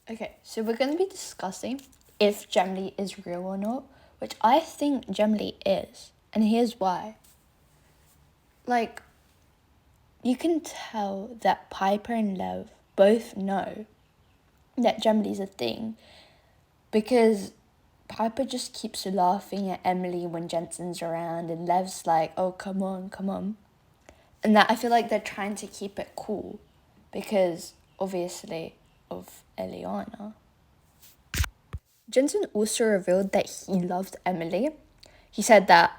Okay, so we're going to be discussing if Jemily is real or not, which I think Jemily is, and here's why. Like, you can tell that Piper and Lev both know that Jemily's a thing because Piper just keeps laughing at Emily when Jensen's around, and Lev's like, oh, come on, come on. And that I feel like they're trying to keep it cool because, obviously, of Elliana. Jensen also revealed that he loved Emily. He said that,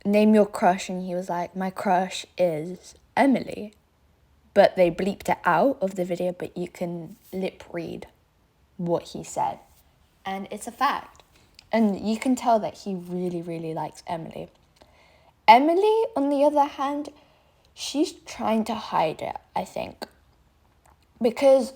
name your crush, and he was like, my crush is Emily. But they bleeped it out of the video, but you can lip read what he said. And it's a fact. And you can tell that he really, really likes Emily. Emily, on the other hand, she's trying to hide it, I think. Because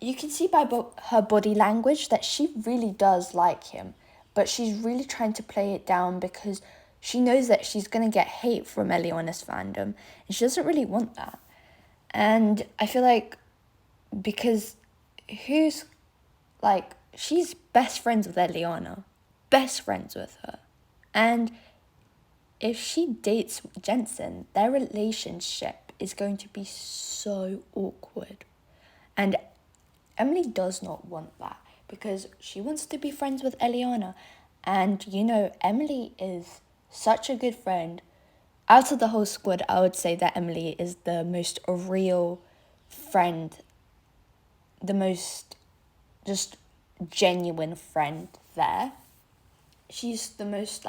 you can see by her body language that she really does like him. But she's really trying to play it down because she knows that she's going to get hate from Elliana's fandom. And she doesn't really want that. And I feel like because she's best friends with Elliana. Best friends with her. And if she dates Jensen, their relationship is going to be so awkward. And Emily does not want that because she wants to be friends with Elliana. And, Emily is such a good friend. Out of the whole squad, I would say that Emily is the most real friend, the most just genuine friend there. She's the most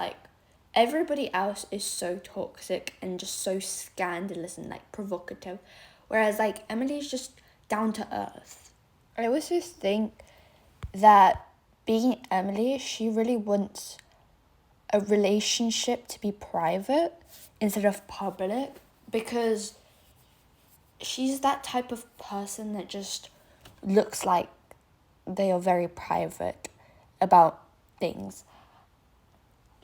everybody else is so toxic and just so scandalous and provocative, whereas Emily's just down to earth. I also think that being Emily, she really wants a relationship to be private instead of public because she's that type of person that just looks like they are very private about things.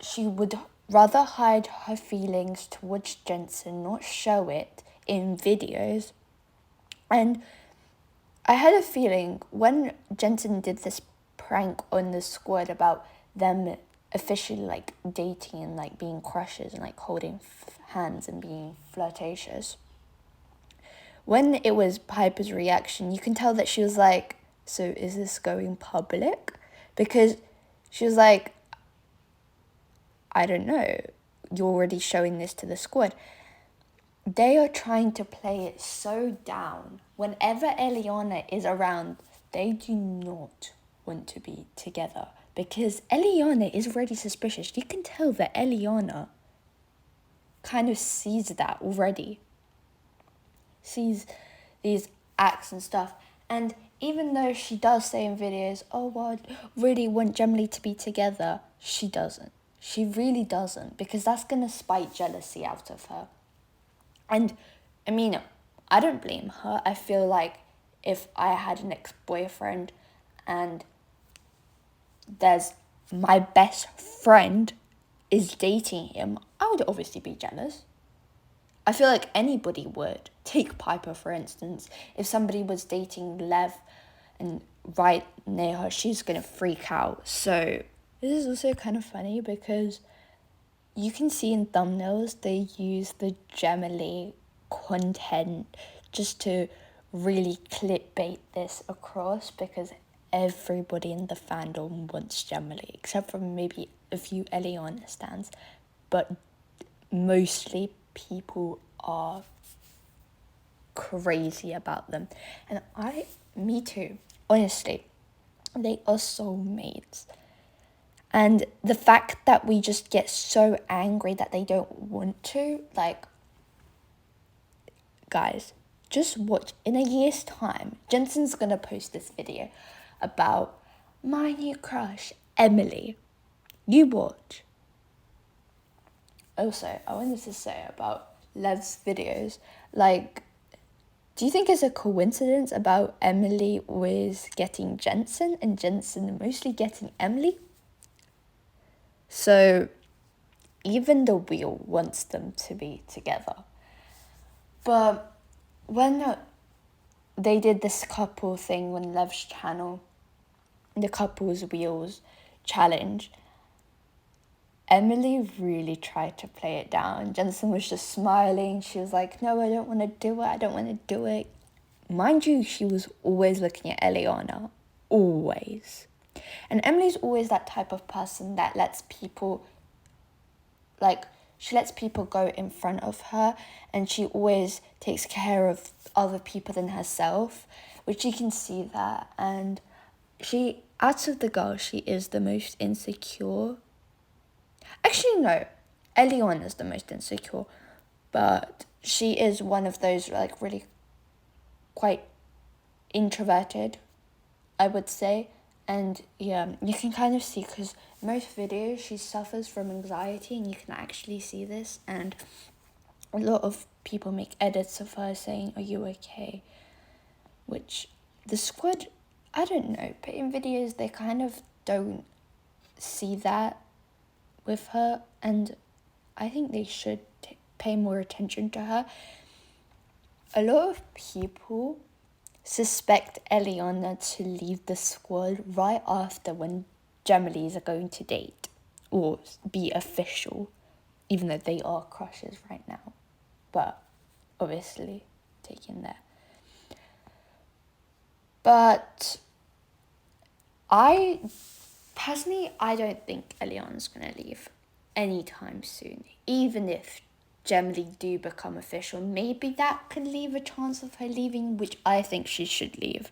She would rather hide her feelings towards Jensen, not show it in videos. And I had a feeling when Jensen did this prank on the squad about them officially dating and being crushes and holding hands and being flirtatious. When it was Piper's reaction, you can tell that she was like, so is this going public? Because she was like, I don't know, you're already showing this to the squad. They are trying to play it so down. Whenever Elliana is around, they do not want to be together because Elliana is already suspicious. You can tell that Elliana kind of sees that already. Sees these acts and stuff. And even though she does say in videos, oh, well, I really want Jemily to be together, she doesn't. She really doesn't, because that's going to spite jealousy out of her. And, I mean, I don't blame her. I feel like if I had an ex-boyfriend and there's my best friend is dating him, I would obviously be jealous. I feel like anybody would. Take Piper, for instance. If somebody was dating Lev and right near her, she's going to freak out. So this is also kind of funny because you can see in thumbnails they use the Jemily content just to really clickbait this across because everybody in the fandom wants Jemily, except for maybe a few Elliana stans. But mostly people are crazy about them. And me too, honestly. They are soulmates. And the fact that we just get so angry that they don't want to, guys, just watch. In a year's time, Jensen's gonna post this video about my new crush, Emily. You watch. Also, I wanted to say about Lev's videos, do you think it's a coincidence about Emily was getting Jensen and Jensen mostly getting Emily? So even the wheel wants them to be together. But when they did this couple thing on Love's channel, the couples wheels challenge. Emily really tried to play it down. Jensen was just smiling. She was like, no, I don't want to do it. I don't want to do it. Mind you, she was always looking at Elliana. Always. And Emily's always that type of person that lets people, she lets people go in front of her, and she always takes care of other people than herself, which you can see that. And she, out of the girls, she is the most insecure. Actually, no, Elliana's the most insecure, but she is one of those, really quite introverted, I would say. And yeah, you can kind of see, because most videos she suffers from anxiety, and you can actually see this. And a lot of people make edits of her saying, are you okay? Which the squad, I don't know, but in videos they kind of don't see that with her, and I think they should pay more attention to her. A lot of people suspect Elliana to leave the squad right after when Jemily are going to date or be official, even though they are crushes right now, but obviously taken there. But I don't think Elliana's going to leave anytime soon. Even if Jemily do become official, maybe that could leave a chance of her leaving, which I think she should leave.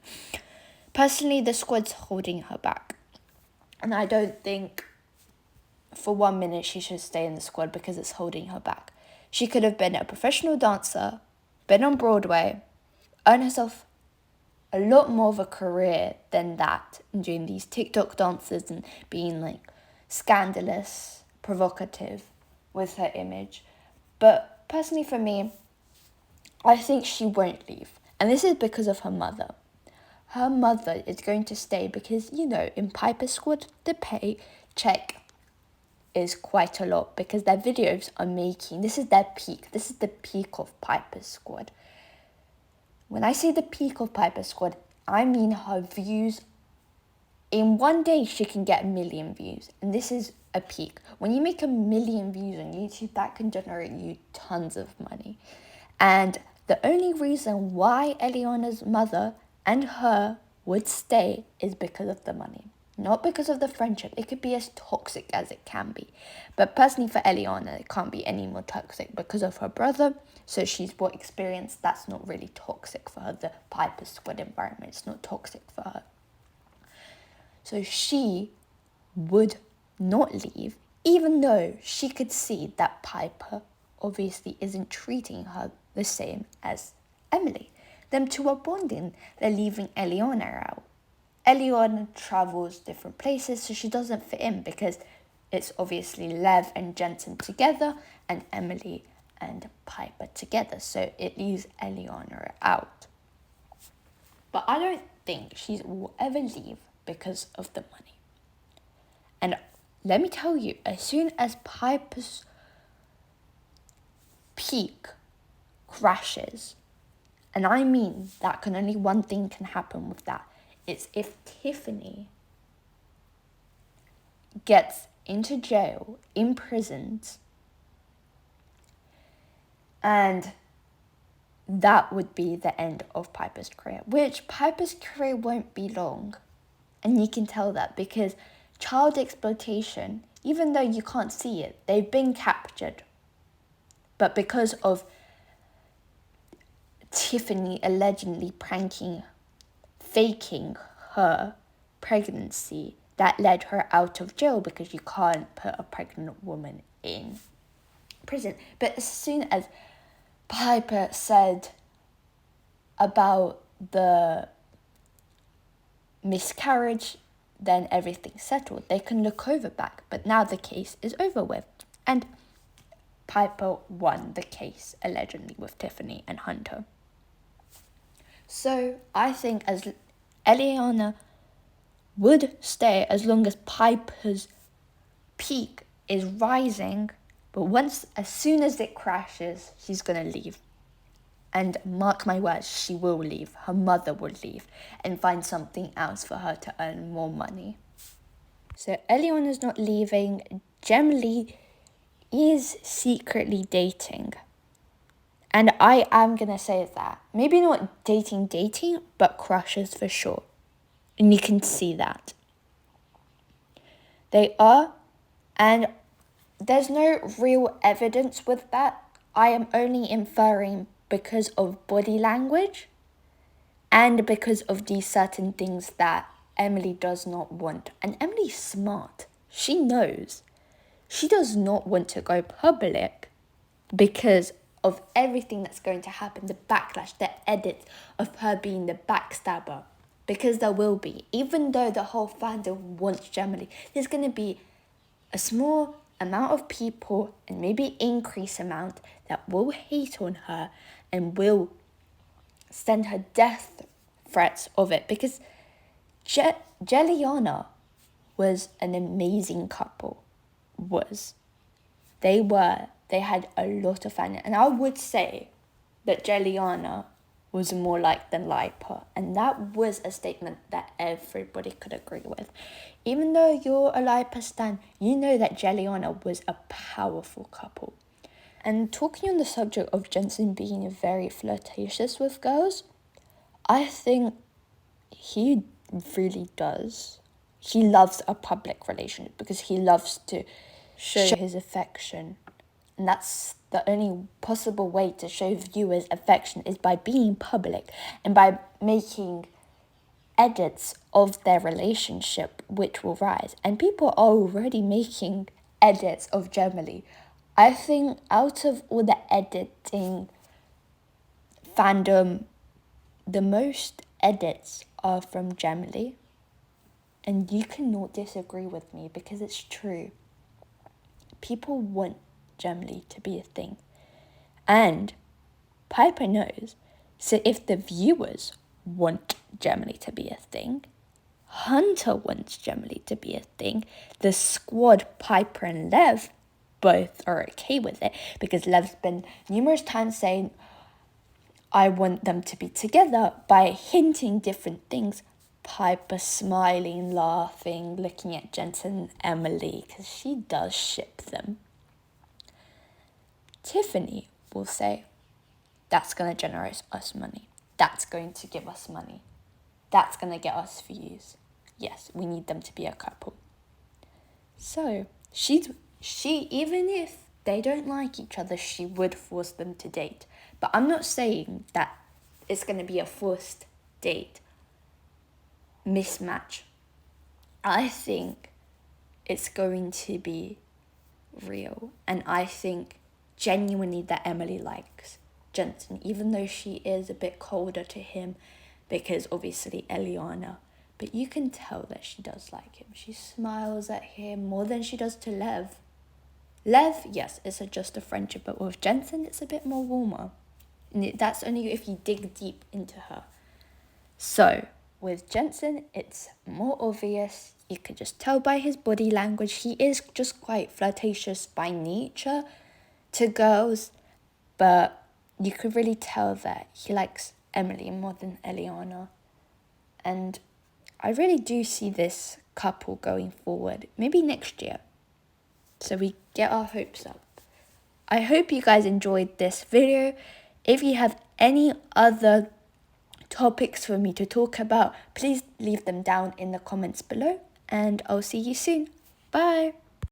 Personally, the squad's holding her back. And I don't think for 1 minute she should stay in the squad because it's holding her back. She could have been a professional dancer, been on Broadway, earned herself a lot more of a career than that, and doing these TikTok dances and being scandalous, provocative with her image. But personally for me, I think she won't leave. And this is because of her mother. Her mother is going to stay because, in Piper Squad, the paycheck is quite a lot because their videos are making, this is their peak. This is the peak of Piper Squad. When I say the peak of Piper Squad, I mean her views. In one day, she can get 1 million views. And this is a peak. When you make 1 million views on YouTube, that can generate you tons of money. And the only reason why Elliana's mother and her would stay is because of the money. Not because of the friendship. It could be as toxic as it can be. But personally for Elliana, it can't be any more toxic because of her brother. So she's experienced that's not really toxic for her. The Piper Squad environment is not toxic for her. So she would not leave, even though she could see that Piper obviously isn't treating her the same as Emily. Them two are bonding. They're leaving Elliana out. Elliana travels different places, so she doesn't fit in because it's obviously Lev and Jensen together and Emily and Piper together. So it leaves Elliana out. But I don't think she will ever leave because of the money. And let me tell you, as soon as Piper's peak crashes, and I mean that only one thing can happen with that. It's if Tiffany gets into jail, imprisoned, and that would be the end of Piper's career, which Piper's career won't be long. And you can tell that because child exploitation, even though you can't see it, they've been captured. But because of Tiffany allegedly faking her pregnancy, that led her out of jail because you can't put a pregnant woman in prison. But as soon as Piper said about the miscarriage, then everything's settled. They can look over back, but now the case is over with. And Piper won the case, allegedly, with Tiffany and Hunter. So I think as Elliana would stay as long as Piper's peak is rising, but as soon as it crashes, she's going to leave. And mark my words, she will leave. Her mother will leave and find something else for her to earn more money. So Elliana's not leaving. Jemily is secretly dating. And I am going to say that. Maybe not dating, but crushes for sure. And you can see that. They are. And there's no real evidence with that. I am only inferring because of body language and because of these certain things that Emily does not want. And Emily's smart. She knows. She does not want to go public because of everything that's going to happen, the backlash, the edit of her being the backstabber. Because there will be. Even though the whole fandom wants Jemily, there's going to be a small amount of people, and maybe increase amount, that will hate on her and will send her death threats of it. Because Elliana was an amazing couple. They had a lot of fun. And I would say that Elliana was more like than Lipa. And that was a statement that everybody could agree with. Even though you're a Lipa stan, you know that Elliana was a powerful couple. And talking on the subject of Jensen being very flirtatious with girls, I think he really does. He loves a public relationship because he loves to show his affection. And that's the only possible way to show viewers affection is by being public and by making edits of their relationship, which will rise. And people are already making edits of Jemily. I think out of all the editing fandom, the most edits are from Jemily. And you cannot disagree with me because it's true. People want Jemily to be a thing. And Piper knows. So if the viewers want Jemily to be a thing, Hunter wants Jemily to be a thing, the squad, Piper and Lev, both are okay with it because Lev's been numerous times saying, I want them to be together by hinting different things. Piper smiling, laughing, looking at Jensen and Emily because she does ship them. Tiffany will say, that's going to generate us money. That's going to give us money. That's going to get us views. Yes, we need them to be a couple. So, she even if they don't like each other, she would force them to date. But I'm not saying that it's going to be a forced date mismatch. I think it's going to be real. And I think genuinely that Emily likes Jensen, even though she is a bit colder to him because obviously Elliana. But you can tell that she does like him. She smiles at him more than she does to Lev. Lev, yes, it's just a friendship, but with Jensen, it's a bit more warmer. And that's only if you dig deep into her. So, with Jensen, it's more obvious. You could just tell by his body language. He is just quite flirtatious by nature to girls, but you could really tell that he likes Emily more than Elliana. And I really do see this couple going forward, maybe next year. So we get our hopes up. I hope you guys enjoyed this video. If you have any other topics for me to talk about, please leave them down in the comments below. And I'll see you soon. Bye.